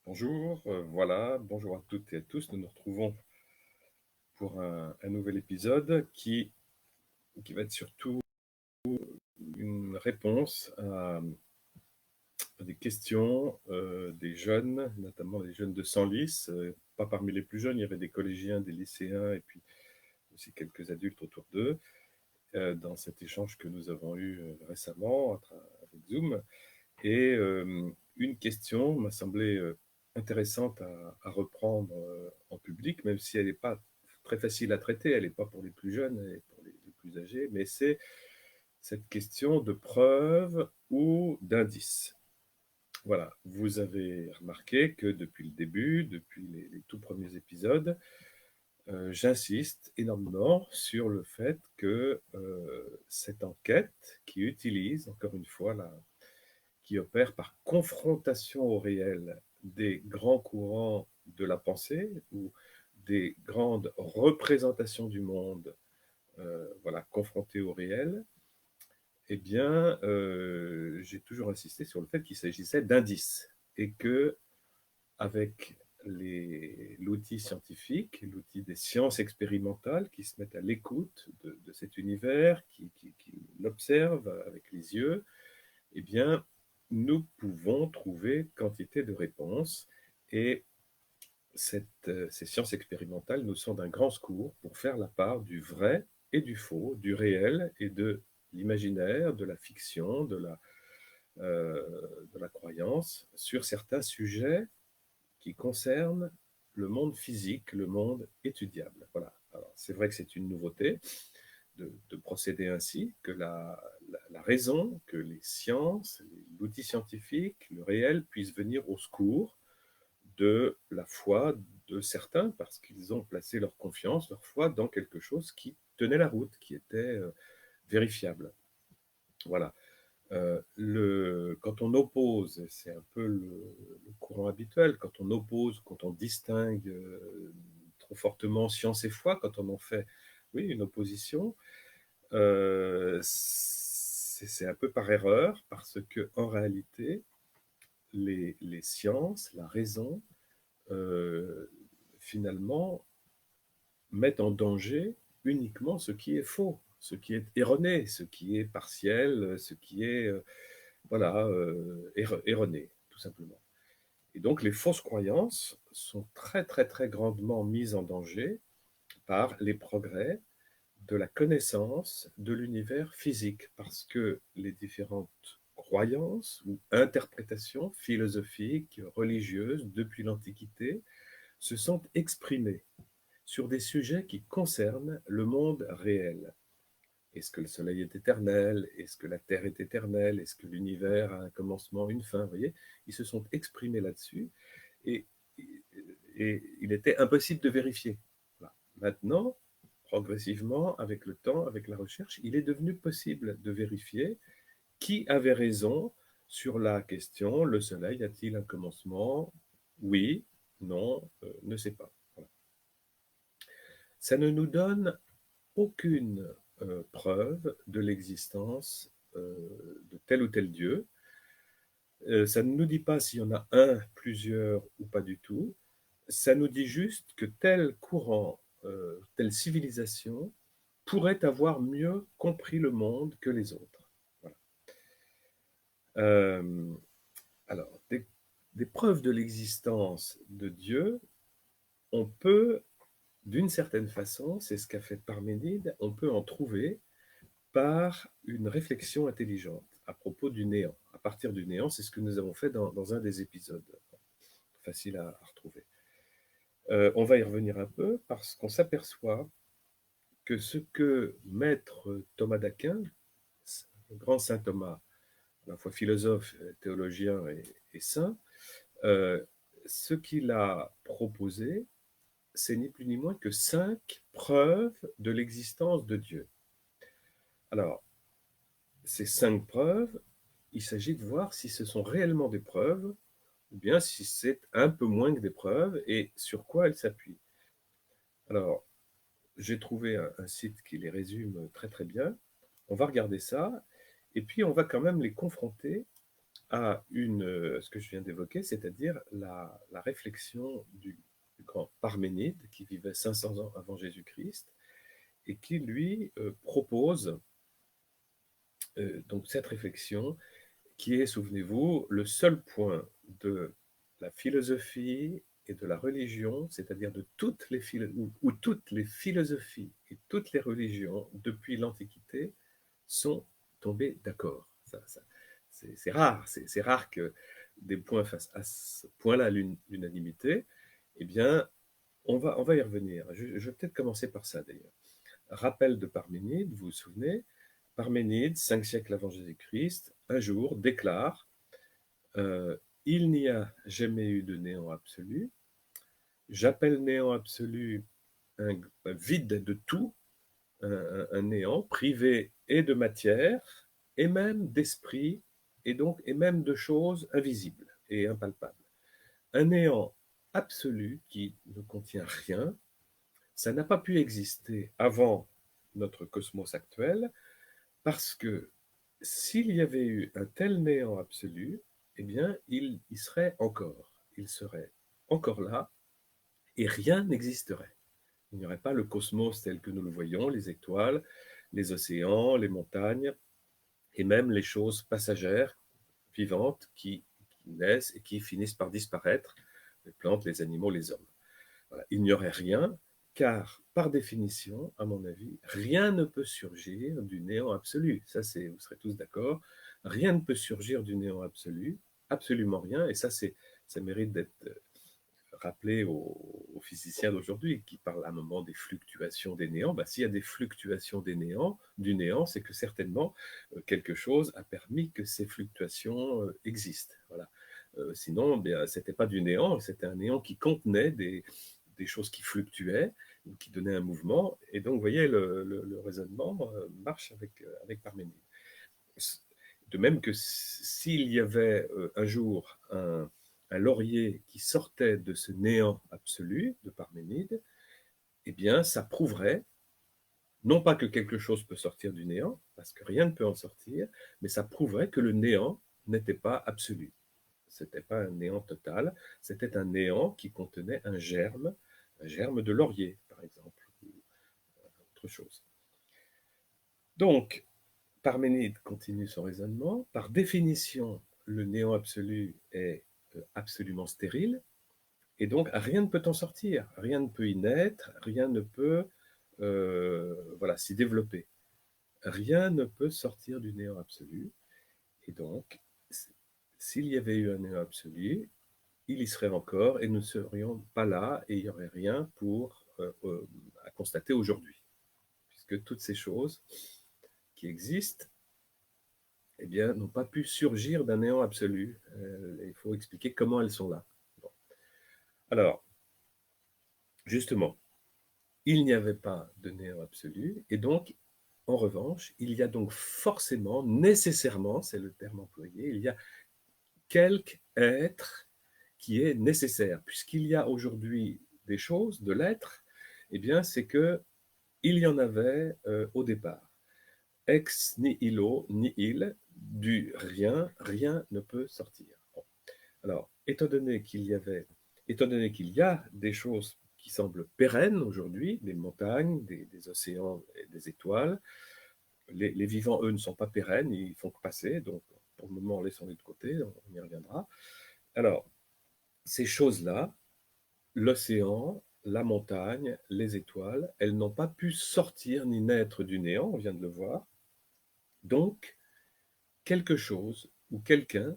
Bonjour, voilà, bonjour à toutes et à tous. Nous nous retrouvons pour un nouvel épisode qui va être surtout une réponse à des questions des jeunes, notamment des jeunes de Senlis, pas parmi les plus jeunes, il y avait des collégiens, des lycéens et puis aussi quelques adultes autour d'eux, dans cet échange que nous avons eu récemment avec Zoom. Et une question m'a semblé intéressante à reprendre en public, même si elle n'est pas très facile à traiter, elle n'est pas pour les plus jeunes et pour les plus âgés, mais c'est cette question de preuve ou d'indice. Voilà, vous avez remarqué que depuis le début, depuis les tout premiers épisodes, j'insiste énormément sur le fait que cette enquête qui utilise, encore une fois, qui opère par confrontation au réel des grands courants de la pensée ou des grandes représentations du monde, voilà, confrontées au réel, eh bien, j'ai toujours insisté sur le fait qu'il s'agissait d'indices et que avec l'outil scientifique, l'outil des sciences expérimentales qui se mettent à l'écoute de cet univers, qui l'observent avec les yeux, eh bien, nous pouvons trouver quantité de réponses et ces sciences expérimentales nous sont d'un grand secours pour faire la part du vrai et du faux, du réel et de l'imaginaire, de la fiction, de la croyance sur certains sujets qui concernent le monde physique, le monde étudiable. Voilà. Alors, c'est vrai que c'est une nouveauté de procéder ainsi, que la raison, que les sciences, l'outil scientifique, le réel puissent venir au secours de la foi de certains, parce qu'ils ont placé leur confiance, leur foi dans quelque chose qui tenait la route, qui était vérifiable. Voilà. Quand on oppose, c'est un peu le courant habituel, quand on oppose, quand on distingue trop fortement science et foi, quand on en fait, oui, une opposition, c'est un peu par erreur, parce que en réalité, les sciences, la raison, euh, finalement, mettent en danger uniquement ce qui est faux, ce qui est erroné, ce qui est partiel, ce qui est voilà, erroné, tout simplement. Et donc les fausses croyances sont très très très grandement mises en danger par les progrès de la connaissance de l'univers physique, parce que les différentes croyances ou interprétations philosophiques, religieuses, depuis l'Antiquité, se sont exprimées sur des sujets qui concernent le monde réel. Est-ce que le soleil est éternel? Est-ce que la terre est éternelle? Est-ce que l'univers a un commencement, une fin? Vous voyez, ils se sont exprimés là-dessus et, et il était impossible de vérifier. Voilà. Maintenant, progressivement, avec le temps, avec la recherche, il est devenu possible de vérifier qui avait raison sur la question le soleil a-t-il un commencement? Oui, non, ne sait pas. Voilà. Ça ne nous donne aucune preuve de l'existence de tel ou tel Dieu. Ça ne nous dit pas s'il y en a un, plusieurs ou pas du tout. Ça nous dit juste que tel courant, telle civilisation pourrait avoir mieux compris le monde que les autres. Voilà. Euh, alors, des preuves de l'existence de Dieu, on peut, d'une certaine façon, c'est ce qu'a fait Parménide, on peut en trouver par une réflexion intelligente à propos du néant. À partir du néant, c'est ce que nous avons fait dans un des épisodes, facile à retrouver. On va y revenir un peu parce qu'on s'aperçoit que ce que maître Thomas d'Aquin, le grand saint Thomas, à la fois philosophe, théologien et saint, euh, ce qu'il a proposé, c'est ni plus ni moins que 5 preuves de l'existence de Dieu. Alors, ces 5 preuves, il s'agit de voir si ce sont réellement des preuves ou bien si c'est un peu moins que des preuves et sur quoi elles s'appuient. Alors, j'ai trouvé un site qui les résume très très bien. On va regarder ça et puis on va quand même les confronter ce que je viens d'évoquer, c'est-à-dire la réflexion du grand Parménide, qui vivait 500 ans avant Jésus-Christ, et qui, lui, propose donc cette réflexion qui est, souvenez-vous, le seul point de la philosophie et de la religion, c'est-à-dire de où toutes les philosophies et toutes les religions, depuis l'Antiquité, sont tombées d'accord. C'est rare, c'est rare que des points fassent à ce point-là l'unanimité. Eh bien, on va y revenir. Je vais peut-être commencer par ça, d'ailleurs. Rappel de Parménide, vous vous souvenez, Parménide, 5 siècles avant Jésus-Christ, un jour déclare il n'y a jamais eu de néant absolu. J'appelle néant absolu un vide de tout, un néant privé et de matière, et même d'esprit, et même de choses invisibles et impalpables. Un néant absolu qui ne contient rien, ça n'a pas pu exister avant notre cosmos actuel, parce que s'il y avait eu un tel néant absolu, eh bien, il y serait encore. Il serait encore là et rien n'existerait. Il n'y aurait pas le cosmos tel que nous le voyons, les étoiles, les océans, les montagnes, et même les choses passagères, vivantes, qui naissent et qui finissent par disparaître, les plantes, les animaux, les hommes. Voilà. Il n'y aurait rien, car par définition, à mon avis, rien ne peut surgir du néant absolu. Ça, vous serez tous d'accord. Rien ne peut surgir du néant absolu, absolument rien. Et ça mérite d'être rappelé aux physiciens d'aujourd'hui qui parlent à un moment des fluctuations des néants. S'il y a des fluctuations du néant, c'est que certainement quelque chose a permis que ces fluctuations existent. Voilà. Sinon, ce n'était pas du néant, c'était un néant qui contenait des choses qui fluctuaient, ou qui donnaient un mouvement. Et donc, vous voyez, le raisonnement marche avec Parménide. De même que s'il y avait un jour un laurier qui sortait de ce néant absolu de Parménide, eh bien, ça prouverait, non pas que quelque chose peut sortir du néant, parce que rien ne peut en sortir, mais ça prouverait que le néant n'était pas absolu. Ce n'était pas un néant total, c'était un néant qui contenait un germe de laurier, par exemple, ou autre chose. Donc, Parménide continue son raisonnement. Par définition, le néant absolu est absolument stérile, et donc rien ne peut en sortir, rien ne peut y naître, rien ne peut s'y développer. Rien ne peut sortir du néant absolu, et donc, s'il y avait eu un néant absolu, il y serait encore, et nous ne serions pas là, et il n'y aurait rien à constater aujourd'hui, puisque toutes ces choses qui existent, eh bien, n'ont pas pu surgir d'un néant absolu. Il faut expliquer comment elles sont là. Bon. Alors, justement, il n'y avait pas de néant absolu, et donc, en revanche, il y a donc forcément, nécessairement, c'est le terme employé, il y a quelque être qui est nécessaire. Puisqu'il y a aujourd'hui des choses, de l'être, eh bien, c'est que il y en avait au départ. Ex nihilo, nihil, du rien, rien ne peut sortir. Bon. Alors, étant donné qu'il y a des choses qui semblent pérennes aujourd'hui, des montagnes, des océans et des étoiles, les vivants, eux, ne sont pas pérennes, ils font que passer, donc pour le moment, laissons-les de côté, on y reviendra. Alors, ces choses-là, l'océan, la montagne, les étoiles, elles n'ont pas pu sortir ni naître du néant, on vient de le voir. Donc, quelque chose ou quelqu'un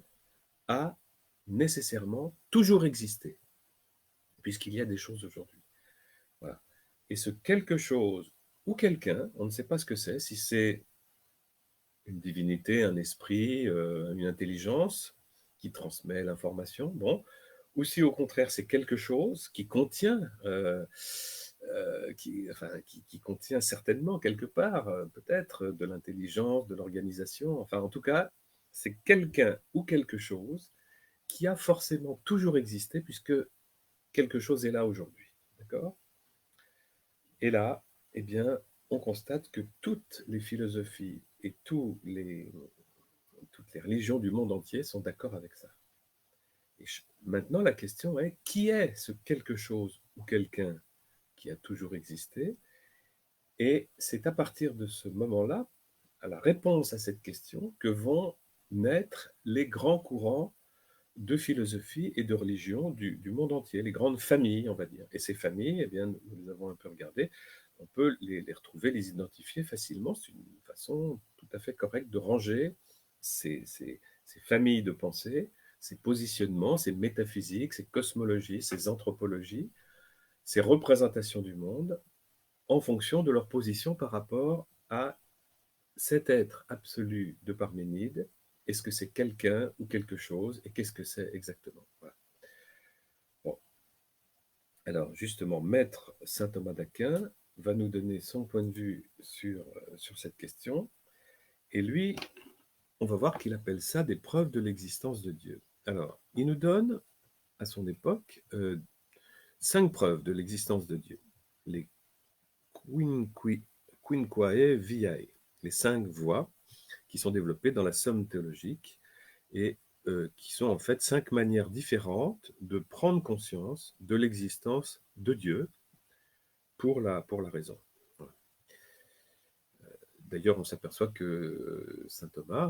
a nécessairement toujours existé, puisqu'il y a des choses aujourd'hui. Voilà. Et ce quelque chose ou quelqu'un, on ne sait pas ce que c'est, si c'est une divinité, un esprit, une intelligence qui transmet l'information, bon, ou si au contraire c'est quelque chose qui contient, qui contient certainement quelque part, peut-être, de l'intelligence, de l'organisation, enfin en tout cas, c'est quelqu'un ou quelque chose qui a forcément toujours existé, puisque quelque chose est là aujourd'hui. D'accord? Et là, eh bien, on constate que toutes les philosophies et toutes les religions du monde entier sont d'accord avec ça. Et maintenant, la question est, qui est ce quelque chose ou quelqu'un qui a toujours existé? Et c'est à partir de ce moment-là, à la réponse à cette question, que vont naître les grands courants de philosophie et de religion du monde entier, les grandes familles, on va dire. Et ces familles, eh bien, nous les avons un peu regardées, on peut les retrouver, les identifier facilement. C'est une façon tout à fait correcte de ranger ces familles de pensée, ces positionnements, ces métaphysiques, ces cosmologies, ces anthropologies, ces représentations du monde en fonction de leur position par rapport à cet être absolu de Parménide. Est-ce que c'est quelqu'un ou quelque chose, et qu'est-ce que c'est exactement? Voilà. Bon. Alors justement, maître saint Thomas d'Aquin va nous donner son point de vue sur cette question, et lui, on va voir qu'il appelle ça des preuves de l'existence de Dieu. Alors, il nous donne, à son époque, 5 preuves de l'existence de Dieu. Les quinquae viae, les 5 voies qui sont développées dans la somme théologique et qui sont en fait 5 manières différentes de prendre conscience de l'existence de Dieu pour la raison. Voilà. D'ailleurs, on s'aperçoit que saint Thomas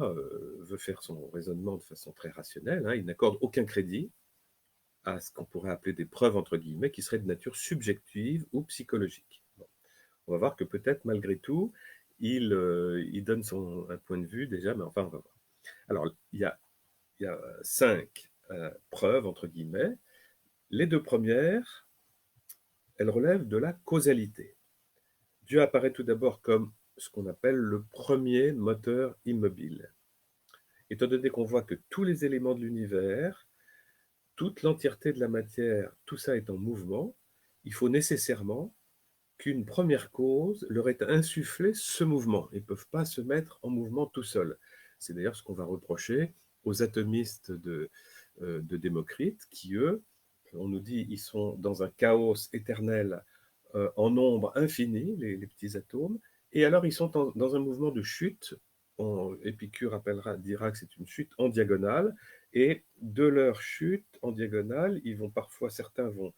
veut faire son raisonnement de façon très rationnelle. Hein. Il n'accorde aucun crédit à ce qu'on pourrait appeler des preuves, entre guillemets, qui seraient de nature subjective ou psychologique. Bon. On va voir que peut-être, malgré tout, il donne un point de vue déjà, mais enfin, on va voir. Alors, il y a 5 preuves, entre guillemets. Les 2 premières, elles relèvent de la causalité. Dieu apparaît tout d'abord comme ce qu'on appelle le premier moteur immobile. Étant donné qu'on voit que tous les éléments de l'univers, toute l'entièreté de la matière, tout ça est en mouvement, il faut nécessairement qu'une première cause leur ait insufflé ce mouvement. Ils ne peuvent pas se mettre en mouvement tout seuls. C'est d'ailleurs ce qu'on va reprocher aux atomistes de Démocrite, qui, eux, on nous dit, ils sont dans un chaos éternel en nombre infini, les petits atomes, et alors ils sont dans un mouvement de chute. Épicure dira que c'est une chute en diagonale, et de leur chute en diagonale, certains vont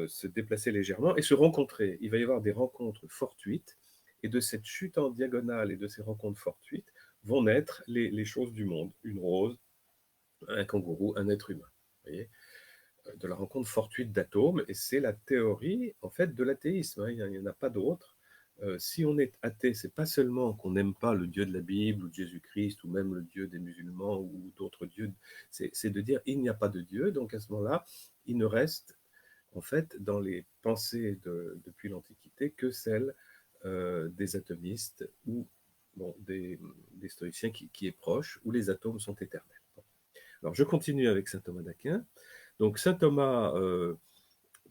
se déplacer légèrement et se rencontrer. Il va y avoir des rencontres fortuites, et de cette chute en diagonale et de ces rencontres fortuites vont naître les choses du monde. Une rose, un kangourou, un être humain. Vous voyez, de la rencontre fortuite d'atomes, et c'est la théorie en fait de l'athéisme. Hein. Il n'y en a pas d'autre. Si on est athée, c'est pas seulement qu'on n'aime pas le Dieu de la Bible ou de Jésus-Christ ou même le Dieu des musulmans ou d'autres dieux, c'est de dire il n'y a pas de Dieu. Donc à ce moment-là, il ne reste en fait dans les pensées depuis l'Antiquité que celles des atomistes ou des stoïciens qui est proche, où les atomes sont éternels. Alors je continue avec saint Thomas d'Aquin. Donc saint Thomas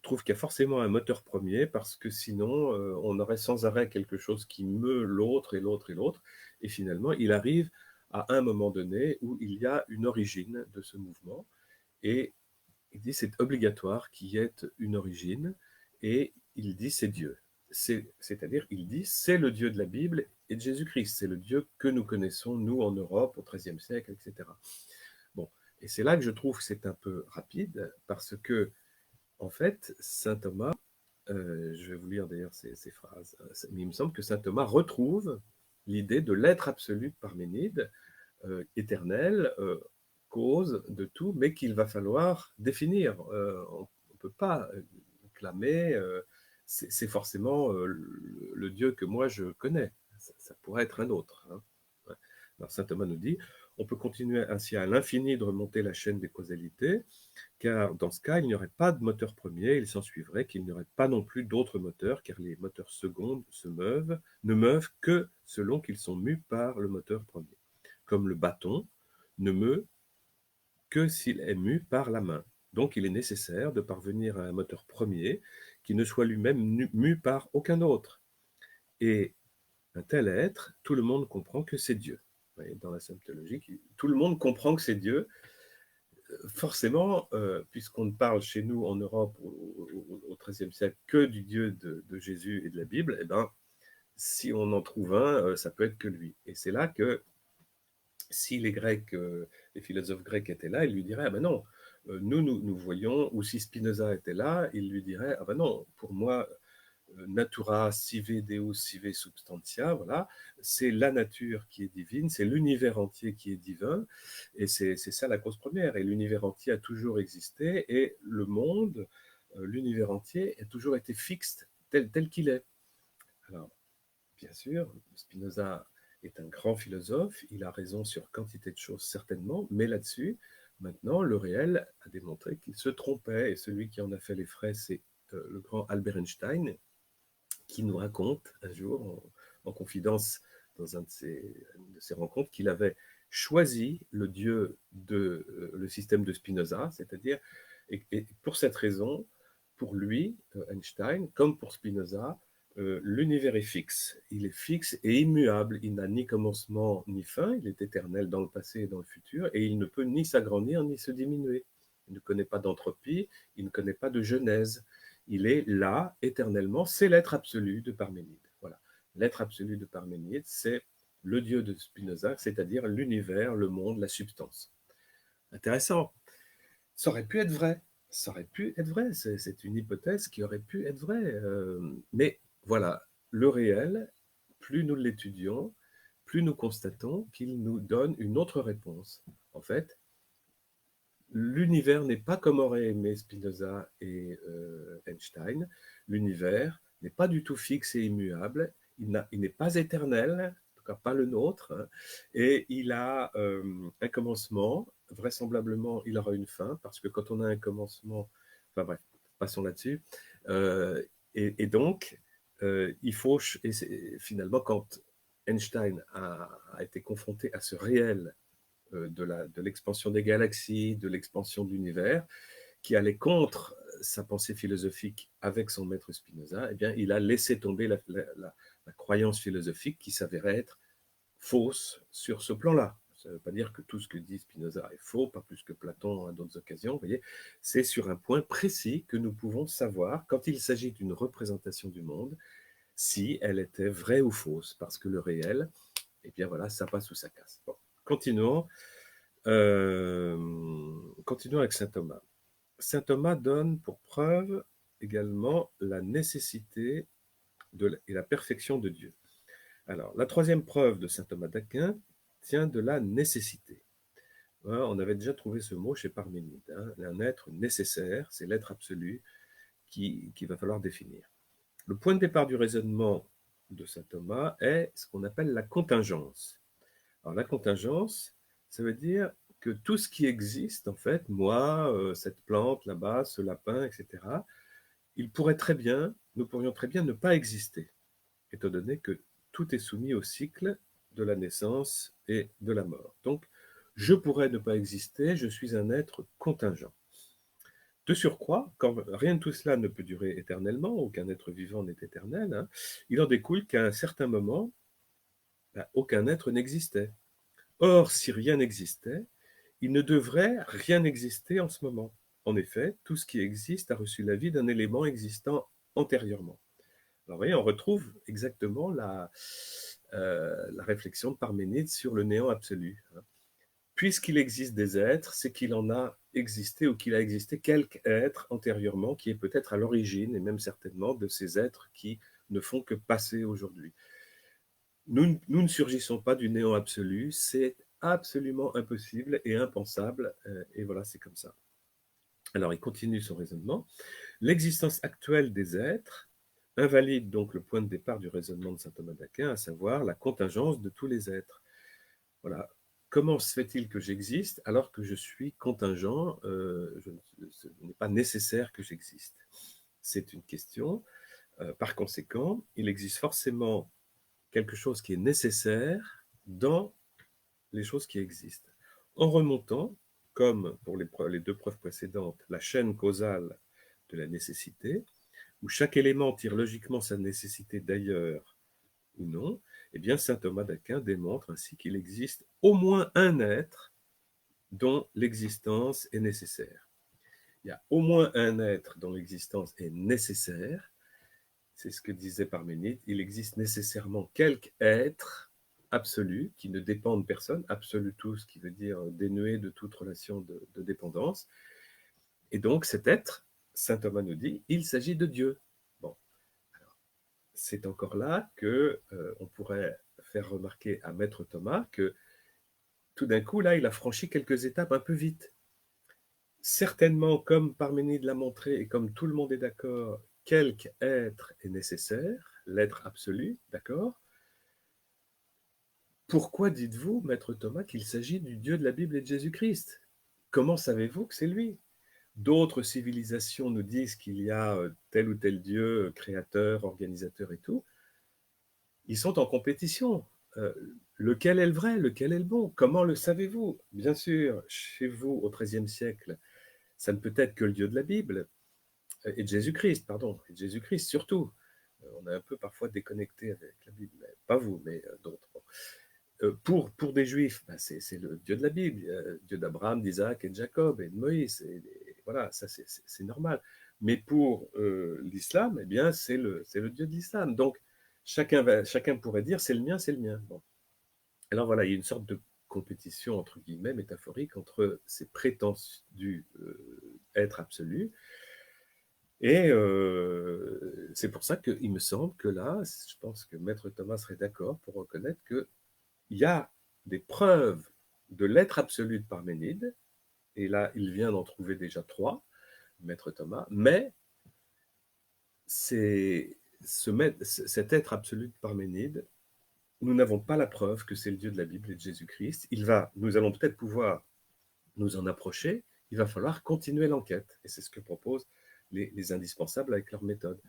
trouve qu'il y a forcément un moteur premier, parce que sinon on aurait sans arrêt quelque chose qui meut l'autre et l'autre et l'autre, et finalement il arrive à un moment donné où il y a une origine de ce mouvement, et il dit c'est obligatoire qu'il y ait une origine, et il dit c'est Dieu. C'est-à-dire il dit c'est le Dieu de la Bible et de Jésus-Christ, c'est le Dieu que nous connaissons, nous, en Europe, au XIIIe siècle, etc. Bon, et c'est là que je trouve que c'est un peu rapide, parce que, en fait, saint Thomas, je vais vous lire d'ailleurs ces phrases, mais il me semble que saint Thomas retrouve l'idée de l'être absolu de Parménide, éternel, cause de tout, mais qu'il va falloir définir. On ne peut pas clamer, c'est forcément le Dieu que moi je connais. Ça pourrait être un autre. Hein. Ouais. Alors saint Thomas nous dit, on peut continuer ainsi à l'infini de remonter la chaîne des causalités, car dans ce cas, il n'y aurait pas de moteur premier, il s'ensuivrait qu'il n'y aurait pas non plus d'autres moteurs, car les moteurs secondes ne meuvent que selon qu'ils sont mus par le moteur premier. Comme le bâton ne meut que s'il est mu par la main. Donc il est nécessaire de parvenir à un moteur premier qui ne soit lui-même mu par aucun autre. Et un tel être, tout le monde comprend que c'est Dieu. Dans la somme théologique, tout le monde comprend que c'est Dieu. Forcément, puisqu'on ne parle chez nous en Europe au XIIIe siècle que du Dieu de Jésus et de la Bible, eh ben, si on en trouve un, ça peut être que lui. Et c'est là que si les Grecs, les philosophes grecs étaient là, ils lui diraient: «Ah ben non, nous voyons», ou si Spinoza était là, il lui dirait: «Ah ben non, pour moi, natura sive Deus sive substantia», voilà, c'est la nature qui est divine, c'est l'univers entier qui est divin, et c'est ça la cause première. Et l'univers entier a toujours existé, et le monde, l'univers entier a toujours été fixe tel qu'il est. Alors, bien sûr, Spinoza est un grand philosophe, il a raison sur quantité de choses certainement, mais là-dessus, maintenant, le réel a démontré qu'il se trompait, et celui qui en a fait les frais, c'est le grand Albert Einstein, qui nous raconte un jour, en confidence, dans une de ses rencontres, qu'il avait choisi le dieu de le système de Spinoza, c'est-à-dire, et pour cette raison, pour lui, Einstein, comme pour Spinoza, l'univers est fixe. Il est fixe et immuable. Il n'a ni commencement ni fin. Il est éternel dans le passé et dans le futur, et il ne peut ni s'agrandir ni se diminuer. Il ne connaît pas d'entropie, il ne connaît pas de genèse. Il est là éternellement. C'est l'être absolu de Parménide. Voilà. L'être absolu de Parménide, c'est le Dieu de Spinoza, c'est-à-dire l'univers, le monde, la substance. Intéressant. Ça aurait pu être vrai. Ça aurait pu être vrai. C'est une hypothèse qui aurait pu être vraie. Mais voilà, le réel, plus nous l'étudions, plus nous constatons qu'il nous donne une autre réponse. En fait, l'univers n'est pas comme auraient aimé Spinoza et Einstein. L'univers n'est pas du tout fixe et immuable. Il n'est pas éternel, en tout cas pas le nôtre, hein, et il a un commencement. Vraisemblablement, il aura une fin, parce que quand on a un commencement, enfin bref, passons là-dessus. Euh, et donc, il faut, et finalement, quand Einstein a été confronté à ce réel de l'expansion des galaxies, de l'expansion de l'univers, qui allait contre sa pensée philosophique avec son maître Spinoza, eh bien, il a laissé tomber la croyance philosophique qui s'avérait être fausse sur ce plan-là. Ça ne veut pas dire que tout ce que dit Spinoza est faux, pas plus que Platon à d'autres occasions. Vous voyez, c'est sur un point précis que nous pouvons savoir, quand il s'agit d'une représentation du monde, si elle était vraie ou fausse, parce que le réel, eh bien voilà, ça passe ou ça casse. Bon, continuons. Continuons avec saint Thomas. Saint Thomas donne pour preuve également la nécessité et la perfection de Dieu. Alors, la troisième preuve de saint Thomas d'Aquin tient de la nécessité. Hein, on avait déjà trouvé ce mot chez Parménide. Hein, un être nécessaire, c'est l'être absolu qu'il va falloir définir. Le point de départ du raisonnement de saint Thomas est ce qu'on appelle la contingence. Alors, la contingence, ça veut dire que tout ce qui existe, en fait, moi, cette plante là-bas, ce lapin, etc., nous pourrions très bien ne pas exister, étant donné que tout est soumis au cycle de la naissance et de la mort. Donc, je pourrais ne pas exister, je suis un être contingent. De surcroît, quand rien de tout cela ne peut durer éternellement, aucun être vivant n'est éternel, hein, il en découle qu'à un certain moment, aucun être n'existait. Or, si rien n'existait, il ne devrait rien exister en ce moment. En effet, tout ce qui existe a reçu la vie d'un élément existant antérieurement. Alors, vous voyez, on retrouve exactement la réflexion de Parménide sur le néant absolu. Puisqu'il existe des êtres, c'est qu'il en a existé, ou qu'il a existé quelque être antérieurement qui est peut-être à l'origine, et même certainement, de ces êtres qui ne font que passer aujourd'hui. Nous ne surgissons pas du néant absolu, c'est absolument impossible et impensable, et voilà, c'est comme ça. Alors, il continue son raisonnement. L'existence actuelle des êtres invalide donc le point de départ du raisonnement de saint Thomas d'Aquin, à savoir la contingence de tous les êtres. Voilà. Comment se fait-il que j'existe alors que je suis contingent, ce n'est pas nécessaire que j'existe? C'est une question. Par conséquent, il existe forcément quelque chose qui est nécessaire dans les choses qui existent. En remontant, comme pour les deux preuves précédentes, la chaîne causale de la nécessité, où chaque élément tire logiquement sa nécessité d'ailleurs ou non, eh bien saint Thomas d'Aquin démontre ainsi qu'il existe au moins un être dont l'existence est nécessaire. Il y a au moins un être dont l'existence est nécessaire. C'est ce que disait Parménide. Il existe nécessairement quelque être absolu, qui ne dépend de personne, absolutus, qui veut dire dénué de toute relation de dépendance. Et donc cet être, saint Thomas nous dit, il s'agit de Dieu. Bon, alors, c'est encore là que on pourrait faire remarquer à maître Thomas que tout d'un coup, là, il a franchi quelques étapes un peu vite. Certainement, comme Parménide l'a montré et comme tout le monde est d'accord, quelque être est nécessaire, l'être absolu, d'accord? Pourquoi dites-vous, maître Thomas, qu'il s'agit du Dieu de la Bible et de Jésus-Christ? Comment savez-vous que c'est lui? D'autres civilisations nous disent qu'il y a tel ou tel Dieu, créateur, organisateur et tout. Ils sont en compétition. Lequel est le vrai? Lequel est le bon? Comment le savez-vous? Bien sûr, chez vous, au XIIIe siècle, ça ne peut être que le Dieu de la Bible, et de Jésus-Christ, pardon, et de Jésus-Christ surtout. On est un peu parfois déconnecté avec la Bible, mais pas vous, mais d'autres. Bon. Pour des Juifs, ben c'est le Dieu de la Bible, Dieu d'Abraham, d'Isaac et de Jacob et de Moïse. Voilà, ça c'est normal. Mais pour l'islam, eh bien, c'est le Dieu de l'islam. Donc, chacun pourrait dire c'est le mien, c'est le mien. Bon. Alors voilà, il y a une sorte de compétition, entre guillemets, métaphorique, entre ces prétendus êtres absolus. Et c'est pour ça qu'il me semble que là, je pense que maître Thomas serait d'accord pour reconnaître qu'il y a des preuves de l'être absolu de Parménide, et là, il vient d'en trouver déjà 3, maître Thomas, mais cet être absolu de Parménide, nous n'avons pas la preuve que c'est le Dieu de la Bible et de Jésus-Christ. Nous allons peut-être pouvoir nous en approcher, il va falloir continuer l'enquête, et c'est ce que proposent les indispensables avec leur méthode.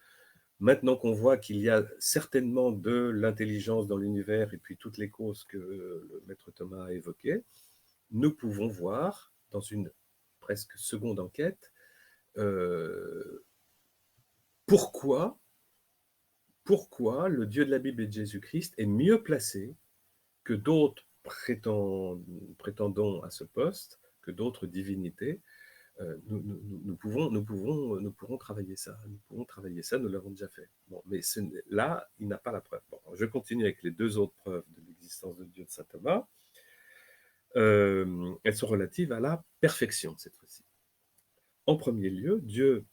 Maintenant qu'on voit qu'il y a certainement de l'intelligence dans l'univers et puis toutes les causes que le maître Thomas a évoquées, nous pouvons voir dans une presque seconde enquête euh, pourquoi, pourquoi le Dieu de la Bible et de Jésus-Christ est mieux placé que d'autres prétendants à ce poste, que d'autres divinités. Nous pourrons travailler ça. Nous pourrons travailler ça, nous l'avons déjà fait. Bon, mais là, il n'a pas la preuve. Bon, je continue avec les 2 autres preuves de l'existence de Dieu de saint Thomas. Elles sont relatives à la perfection, cette fois-ci. En premier lieu, Dieu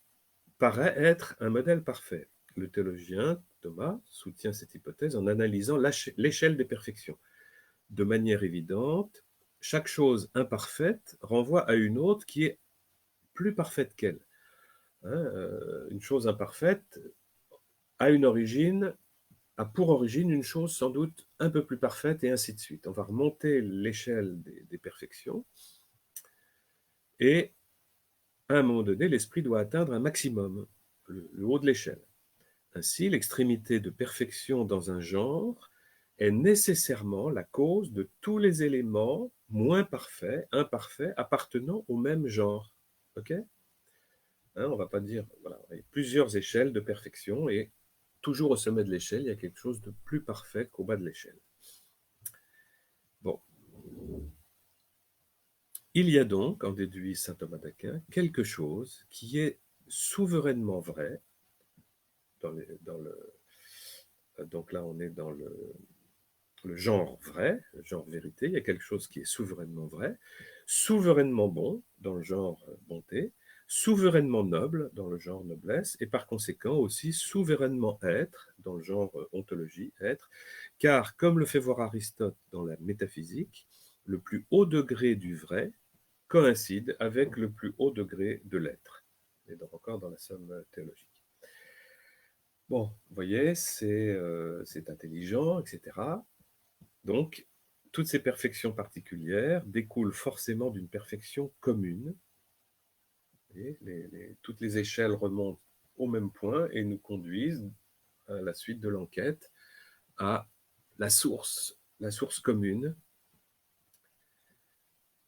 paraît être un modèle parfait. Le théologien Thomas soutient cette hypothèse en analysant l'échelle des perfections. De manière évidente, chaque chose imparfaite renvoie à une autre qui est plus parfaite qu'elle. Une chose imparfaite a pour origine une chose sans doute un peu plus parfaite, et ainsi de suite. On va remonter l'échelle des perfections, et à un moment donné, l'esprit doit atteindre un maximum, le haut de l'échelle. Ainsi, l'extrémité de perfection dans un genre est nécessairement la cause de tous les éléments moins parfaits, imparfaits, appartenant au même genre. Ok? On ne va pas dire, voilà, il y a plusieurs échelles de perfection, et toujours au sommet de l'échelle, il y a quelque chose de plus parfait qu'au bas de l'échelle. Bon. Il y a donc, en déduit saint Thomas d'Aquin, quelque chose qui est souverainement vrai, donc là on est dans le genre vrai, le genre vérité, il y a quelque chose qui est souverainement vrai, souverainement bon, dans le genre bonté, souverainement noble, dans le genre noblesse, et par conséquent aussi souverainement être, dans le genre ontologie, être, car, comme le fait voir Aristote dans la métaphysique, le plus haut degré du vrai coïncide avec le plus haut degré de l'être. Et donc encore dans la somme théologique. Bon, vous voyez, c'est intelligent, etc. Donc, toutes ces perfections particulières découlent forcément d'une perfection commune. Et toutes les échelles remontent au même point et nous conduisent à la suite de l'enquête à la source commune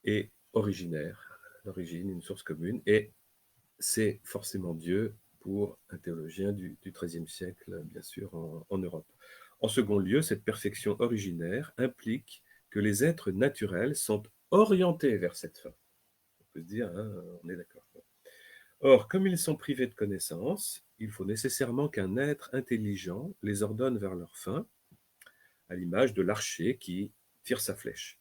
et originaire, l'origine, une source commune, et c'est forcément Dieu pour un théologien du XIIIe siècle, bien sûr, en Europe. En second lieu, cette perfection originaire implique que les êtres naturels sont orientés vers cette fin. On peut se dire, on est d'accord. Or, comme ils sont privés de connaissance, il faut nécessairement qu'un être intelligent les ordonne vers leur fin. à l'image de l'archer qui tire sa flèche.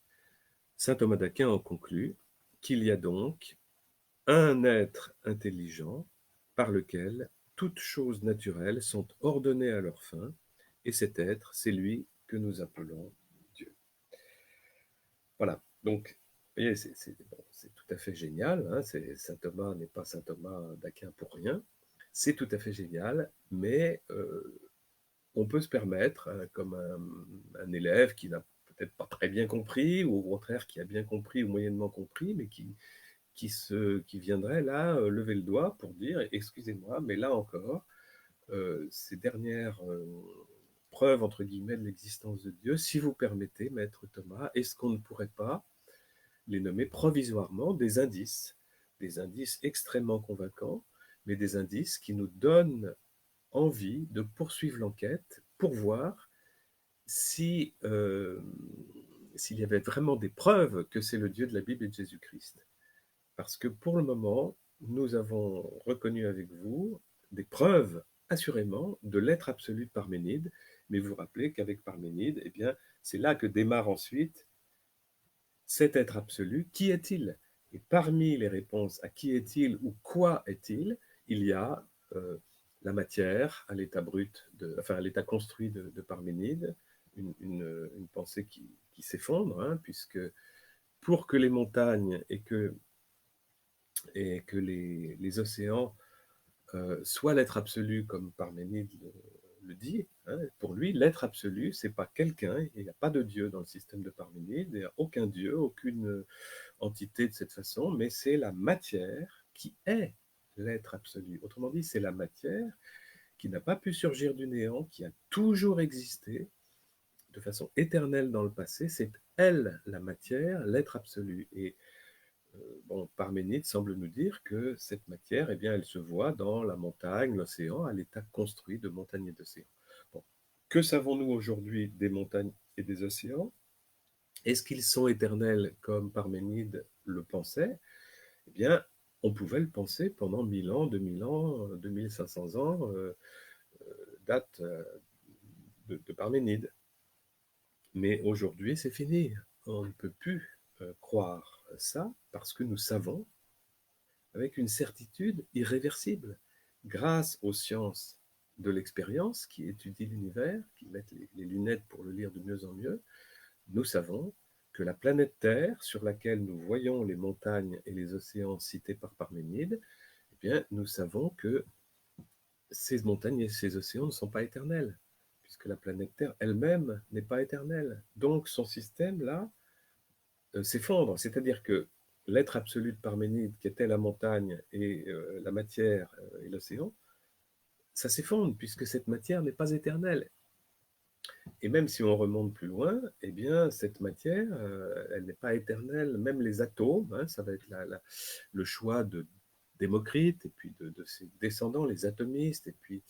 Saint Thomas d'Aquin en conclut qu'il y a donc un être intelligent par lequel toutes choses naturelles sont ordonnées à leur fin, et cet être, c'est lui que nous appelons Dieu. Voilà, donc, vous voyez, c'est tout à fait génial, hein, Saint Thomas n'est pas Saint Thomas d'Aquin pour rien, c'est tout à fait génial, mais on peut se permettre, comme un élève qui n'a peut-être pas très bien compris, ou au contraire qui a bien compris ou moyennement compris, mais qui viendrait là lever le doigt pour dire, excusez-moi, mais là encore, ces dernières preuves, entre guillemets, de l'existence de Dieu, si vous permettez, maître Thomas, est-ce qu'on ne pourrait pas les nommer provisoirement des indices extrêmement convaincants, mais des indices qui nous donnent envie de poursuivre l'enquête pour voir si, s'il y avait vraiment des preuves que c'est le Dieu de la Bible et de Jésus-Christ. Parce que pour le moment, nous avons reconnu avec vous des preuves, assurément, de l'être absolu de Parménide, mais vous vous rappelez qu'avec Parménide, eh bien, c'est là que démarre ensuite cet être absolu. Qui est-il? Et parmi les réponses à qui est-il ou quoi est-il, il y a la matière à l'état brut, enfin à l'état construit de Parménide, une pensée qui s'effondre, hein, puisque pour que les montagnes et que les océans soient l'être absolu, comme Parménide le dit, hein, pour lui, l'être absolu, c'est pas quelqu'un, il n'y a pas de Dieu dans le système de Parménide, il n'y a aucun Dieu, aucune entité de cette façon, mais c'est la matière qui est l'être absolu. Autrement dit, c'est la matière qui n'a pas pu surgir du néant, qui a toujours existé de façon éternelle dans le passé, c'est elle, la matière, l'être absolu. Et bon, Parménide semble nous dire que cette matière, eh bien, elle se voit dans la montagne, l'océan, à l'état construit de montagnes et d'océans. Bon. Que savons-nous aujourd'hui des montagnes et des océans? Est-ce qu'ils sont éternels comme Parménide le pensait? Eh bien, on pouvait le penser pendant 1000 ans, 2000 ans, 2500 ans, date de Parménide. Mais aujourd'hui, c'est fini. On ne peut plus croire ça parce que nous savons avec une certitude irréversible, grâce aux sciences de l'expérience qui étudient l'univers, qui mettent les lunettes pour le lire de mieux en mieux, nous savons que la planète Terre, sur laquelle nous voyons les montagnes et les océans cités par Parménide, eh bien, nous savons que ces montagnes et ces océans ne sont pas éternels, puisque la planète Terre elle-même n'est pas éternelle. Donc son système, là, s'effondre. C'est-à-dire que l'être absolu de Parménide, qui était la montagne et la matière et l'océan, ça s'effondre, puisque cette matière n'est pas éternelle. Et même si on remonte plus loin, eh bien, cette matière, elle n'est pas éternelle. Même les atomes, hein, ça va être le choix de Démocrite, et puis de ses descendants, les atomistes, et puis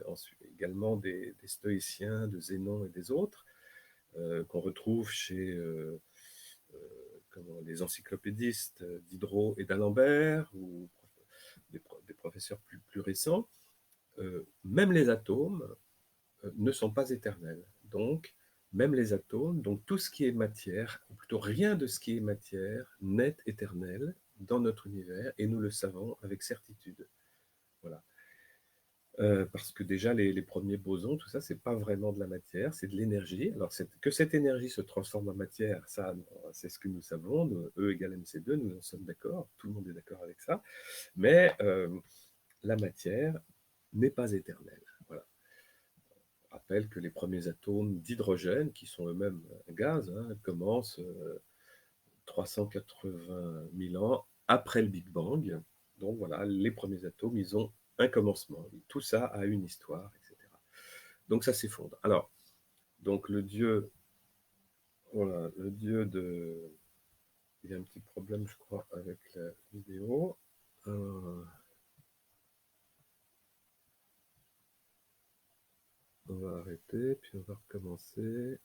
ensuite également des stoïciens, de Zénon et des autres, qu'on retrouve chez les encyclopédistes Diderot et d'Alembert, ou des professeurs plus récents. Même les atomes ne sont pas éternels. Donc, même les atomes, donc tout ce qui est matière, ou plutôt rien de ce qui est matière, n'est éternel dans notre univers, et nous le savons avec certitude. Voilà. Parce que déjà, les premiers bosons, tout ça, c'est pas vraiment de la matière, c'est de l'énergie. Alors, que cette énergie se transforme en matière, ça, c'est ce que nous savons. E égale mc2, nous en sommes d'accord, tout le monde est d'accord avec ça. Mais la matière n'est pas éternelle. Voilà. On rappelle que les premiers atomes d'hydrogène, qui sont eux-mêmes un gaz, hein, commencent 380 000 ans après le Big Bang. Donc voilà, les premiers atomes, ils ont un commencement. Et tout ça a une histoire, etc. Donc ça s'effondre. Alors, donc le dieu, voilà, le dieu de... Il y a un petit problème, je crois, avec la vidéo. On va arrêter, puis on va recommencer.